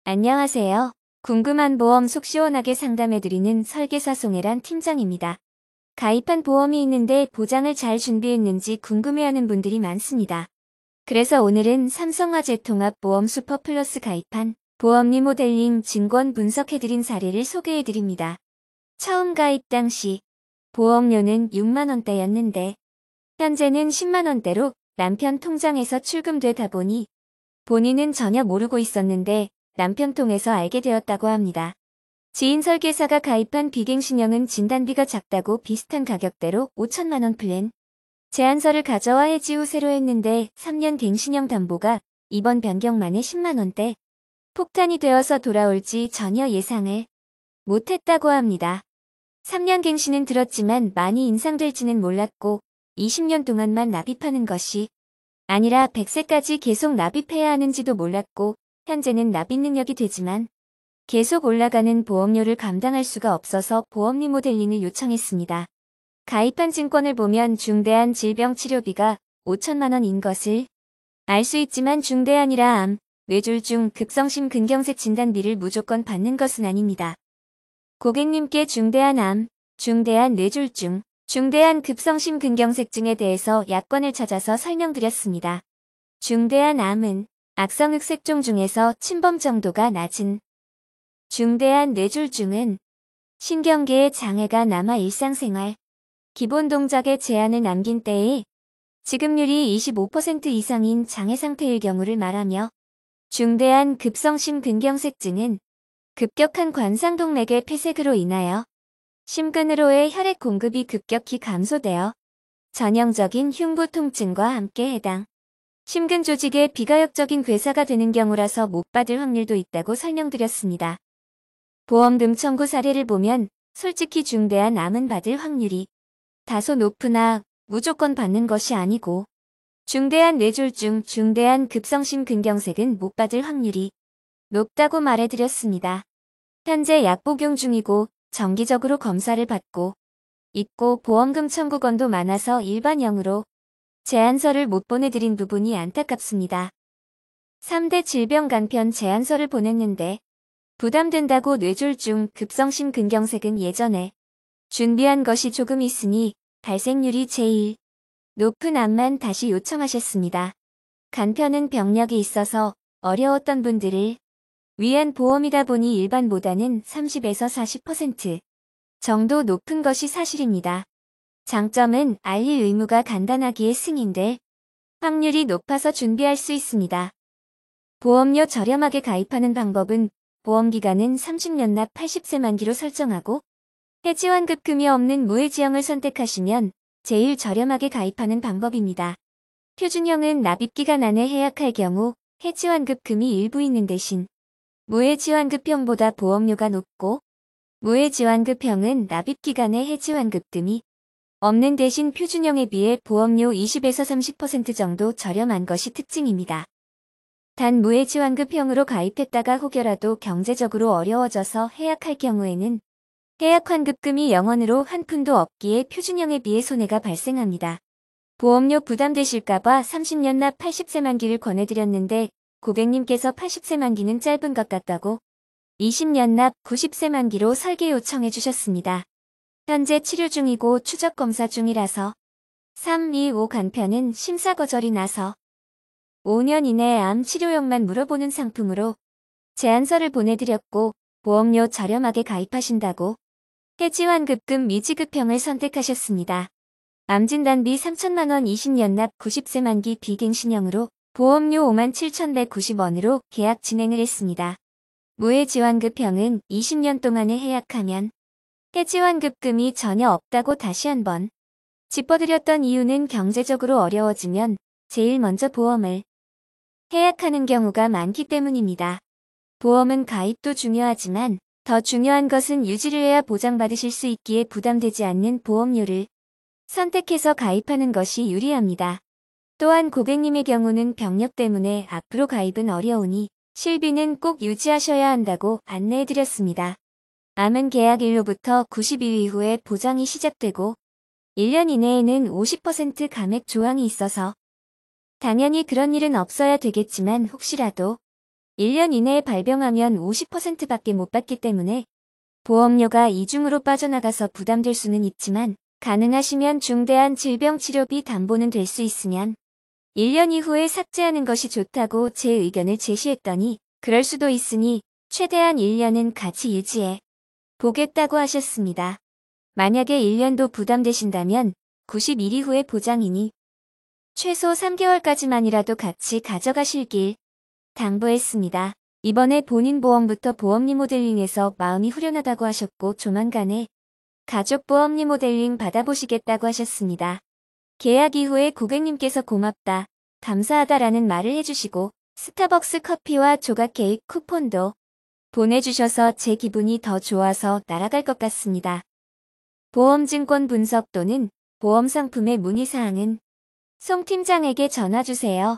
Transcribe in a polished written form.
안녕하세요. 궁금한 보험 속 시원하게 상담해드리는 설계사 송혜란 팀장입니다. 가입한 보험이 있는데 보장을 잘 준비했는지 궁금해하는 분들이 많습니다. 그래서 오늘은 삼성화재 통합보험 슈퍼플러스 가입한 보험 리모델링 증권 분석해드린 사례를 소개해드립니다. 처음 가입 당시 보험료는 6만원대였는데 현재는 10만원대로 남편 통장에서 출금되다 보니 본인은 전혀 모르고 있었는데 남편 통해서 알게 되었다고 합니다. 지인 설계사가 가입한 비갱신형은 진단비가 작다고 비슷한 가격대로 5천만원 플랜 제안서를 가져와 해지 후 새로 했는데 3년 갱신형 담보가 이번 변경만에 10만원대 폭탄이 되어서 돌아올지 전혀 예상을 못했다고 합니다. 3년 갱신은 들었지만 많이 인상될지는 몰랐고 20년 동안만 납입하는 것이 아니라 100세까지 계속 납입해야 하는지도 몰랐고 현재는 납입 능력이 되지만 계속 올라가는 보험료를 감당할 수가 없어서 보험 리모델링을 요청했습니다. 가입한 증권을 보면 중대한 질병치료비가 5천만원인 것을 알 수 있지만 중대한이라 암, 뇌졸중, 급성심 근경색 진단비를 무조건 받는 것은 아닙니다. 고객님께 중대한 암, 중대한 뇌졸중, 중대한 급성심 근경색증에 대해서 약관을 찾아서 설명드렸습니다. 중대한 암은 악성흑 색종 중에서 침범 정도가 낮은 중대한 뇌졸중은 신경계에 장애가 남아 일상생활, 기본 동작에 제한을 남긴 때에 지급률이 25% 이상인 장애 상태일 경우를 말하며 중대한 급성심 근경색증은 급격한 관상동맥의 폐색으로 인하여 심근으로의 혈액 공급이 급격히 감소되어 전형적인 흉부 통증과 함께 해당 심근 조직의 비가역적인 괴사가 되는 경우라서 못 받을 확률도 있다고 설명드렸습니다. 보험금 청구 사례를 보면 솔직히 중대한 암은 받을 확률이 다소 높으나 무조건 받는 것이 아니고 중대한 뇌졸중, 중대한 급성심 근경색은 못 받을 확률이 높다고 말해드렸습니다. 현재 약 복용 중이고 정기적으로 검사를 받고 있고 보험금 청구건도 많아서 일반형으로 제안서를 못 보내드린 부분이 안타깝습니다. 3대 질병 간편 제안서를 보냈는데 부담된다고 뇌졸중, 급성심 근경색은 예전에 준비한 것이 조금 있으니 발생률이 제일 높은 암만 다시 요청하셨습니다. 간편은 병력이 있어서 어려웠던 분들을 위한 보험이다 보니 일반보다는 30에서 40% 정도 높은 것이 사실입니다. 장점은 알릴 의무가 간단하기에 승인될 확률이 높아서 준비할 수 있습니다. 보험료 저렴하게 가입하는 방법은 보험기간은 30년 납 80세 만기로 설정하고 해지환급금이 없는 무해지형을 선택하시면 제일 저렴하게 가입하는 방법입니다. 표준형은 납입기간 안에 해약할 경우 해지환급금이 일부 있는 대신 무해지환급형보다 보험료가 높고 무해지환급형은 납입기간에 해지환급금이 없는 대신 표준형에 비해 보험료 20에서 30% 정도 저렴한 것이 특징입니다. 단 무해지환급형으로 가입했다가 혹여라도 경제적으로 어려워져서 해약할 경우에는 해약환급금이 0원으로 한 푼도 없기에 표준형에 비해 손해가 발생합니다. 보험료 부담되실까봐 30년 납 80세 만기를 권해드렸는데 고객님께서 80세 만기는 짧은 것 같다고 20년 납 90세 만기로 설계 요청해 주셨습니다. 현재 치료 중이고 추적 검사 중이라서 325 간편은 심사 거절이 나서 5년 이내에 암 치료용만 물어보는 상품으로 제안서를 보내드렸고 보험료 저렴하게 가입하신다고 해지환급금 미지급형을 선택하셨습니다. 암진단비 3천만원 20년 납 90세 만기 비갱신형으로 보험료 57,190원으로 계약 진행을 했습니다. 무해지환급형은 20년 동안에 해약하면 해지환급금이 전혀 없다고 다시 한번 짚어드렸던 이유는 경제적으로 어려워지면 제일 먼저 보험을 해약하는 경우가 많기 때문입니다. 보험은 가입도 중요하지만 더 중요한 것은 유지를 해야 보장받으실 수 있기에 부담되지 않는 보험료를 선택해서 가입하는 것이 유리합니다. 또한 고객님의 경우는 병력 때문에 앞으로 가입은 어려우니 실비는 꼭 유지하셔야 한다고 안내해드렸습니다. 암은 계약일로부터 90일 이후에 보장이 시작되고 1년 이내에는 50% 감액 조항이 있어서 당연히 그런 일은 없어야 되겠지만 혹시라도 1년 이내에 발병하면 50%밖에 못 받기 때문에 보험료가 이중으로 빠져나가서 부담될 수는 있지만 가능하시면 중대한 질병 치료비 담보는 될 수 있으면 1년 이후에 삭제하는 것이 좋다고 제 의견을 제시했더니 그럴 수도 있으니 최대한 1년은 같이 유지해 보겠다고 하셨습니다. 만약에 1년도 부담되신다면 90일 이후에 보장이니 최소 3개월까지만이라도 같이 가져가실길 당부했습니다. 이번에 본인 보험부터 보험 리모델링에서 마음이 후련하다고 하셨고 조만간에 가족보험 리모델링 받아보시겠다고 하셨습니다. 계약 이후에 고객님께서 고맙다, 감사하다라는 말을 해주시고 스타벅스 커피와 조각 케이크 쿠폰도 보내주셔서 제 기분이 더 좋아서 날아갈 것 같습니다. 보험증권 분석 또는 보험상품의 문의사항은 송 팀장에게 전화주세요.